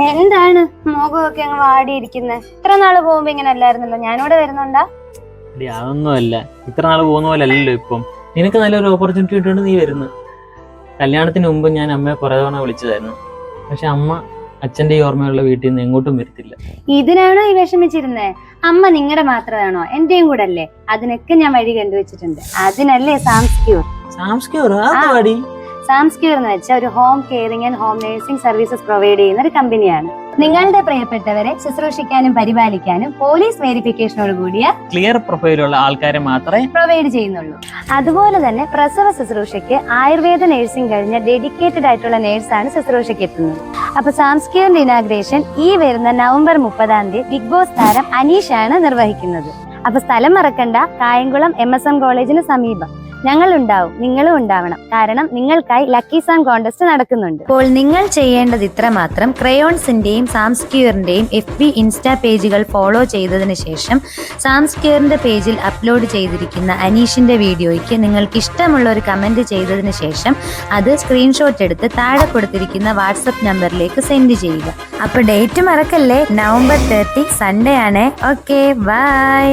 എന്താണ് മുഖമൊക്കെ അങ്ങ് വാടിയിരിക്കുന്നത്? ഇത്ര നാള് പോകുമ്പോ ഇങ്ങനെ അല്ലായിരുന്നല്ലോ. ഞാനിവിടെ വരുന്നുണ്ടാ? അതൊന്നുമല്ല, ഇത്ര നാള് പോകുന്ന പോലെ അല്ലല്ലോ ഇപ്പം. നിനക്ക് നല്ലൊരു ഓപ്പർച്യൂണിറ്റി കിട്ടുകൊണ്ട് നീ വരുന്നു. കല്യാണത്തിന് മുമ്പ് ഞാൻ അമ്മയെ കുറെ തവണ വിളിച്ചതായിരുന്നു. പക്ഷെ അമ്മ അച്ഛൻ്റെ ഈ ഓർമ്മയുള്ള വീട്ടിൽ നിന്ന് എങ്ങോട്ടും വരത്തില്ല. ഇതിനാണോ ഈ വിഷമിച്ചിരുന്നേ? അമ്മ നിങ്ങളുടെ മാത്രമാണോ? എന്റെയും കൂടെ അല്ലേ? അതിനൊക്കെ ഞാൻ വഴി കണ്ടുവച്ചിട്ടുണ്ട്. അതിനല്ലേ സാംസ്ക്യൂർ. സാംസ്ക്യൂർ എന്ന് വെച്ചാൽ ഒരു home caring and home nursing services provide ചെയ്യുന്ന ഒരു കമ്പനിയാണ്. നിങ്ങളുടെ പ്രിയപ്പെട്ടവരെ ശുശ്രൂഷിക്കാനും പരിപാലിക്കാനും പോലീസ് വെരിഫിക്കേഷനോട് കൂടിയ ക്ലിയർ പ്രൊഫൈലുള്ള ആൾക്കാരെ മാത്രമേ പ്രൊവൈഡ് ചെയ്യുന്നുള്ളൂ. അതുപോലെ തന്നെ പ്രസവ ശുശ്രൂഷയ്ക്ക് ആയുർവേദ നഴ്സിംഗ് കഴിഞ്ഞ ഡെഡിക്കേറ്റഡ് ആയിട്ടുള്ള നേഴ്സാണ് ശുശ്രൂഷയ്ക്ക് എത്തുന്നത്. അപ്പൊ സാംസ്ക്യൂറിന്റെ ഇനാഗ്രേഷൻ ഈ വരുന്ന നവംബർ 30 ബിഗ് ബോസ് താരം അനീഷാണ് നിർവഹിക്കുന്നത്. അപ്പൊ സ്ഥലം മറക്കണ്ട, കായംകുളം MSM കോളേജിന് സമീപം. ഞങ്ങൾ ഉണ്ടാവും, നിങ്ങളും ഉണ്ടാവണം. കാരണം നിങ്ങൾക്കായി ലക്കി സോങ് കോൺടെസ്റ്റ് നടക്കുന്നുണ്ട്. അപ്പോൾ നിങ്ങൾ ചെയ്യേണ്ടത് ഇത്ര മാത്രം: ക്രയോൺസിന്റെയും സാംസ്ക്യൂറിന്റെയും FB ഇൻസ്റ്റാ പേജുകൾ ഫോളോ ചെയ്തതിന് ശേഷം സാംസ്ക്യൂറിന്റെ പേജിൽ അപ്ലോഡ് ചെയ്തിരിക്കുന്ന അനീഷിന്റെ വീഡിയോയ്ക്ക് നിങ്ങൾക്ക് ഇഷ്ടമുള്ള ഒരു കമന്റ് ചെയ്തതിന് ശേഷം അത് സ്ക്രീൻഷോട്ട് എടുത്ത് താഴെ കൊടുത്തിരിക്കുന്ന വാട്സപ്പ് നമ്പറിലേക്ക് സെൻഡ് ചെയ്യുക. അപ്പൊ ഡേറ്റ് മറക്കല്ലേ, നവംബർ 30 സൺഡേ ആണ്. Okay, by.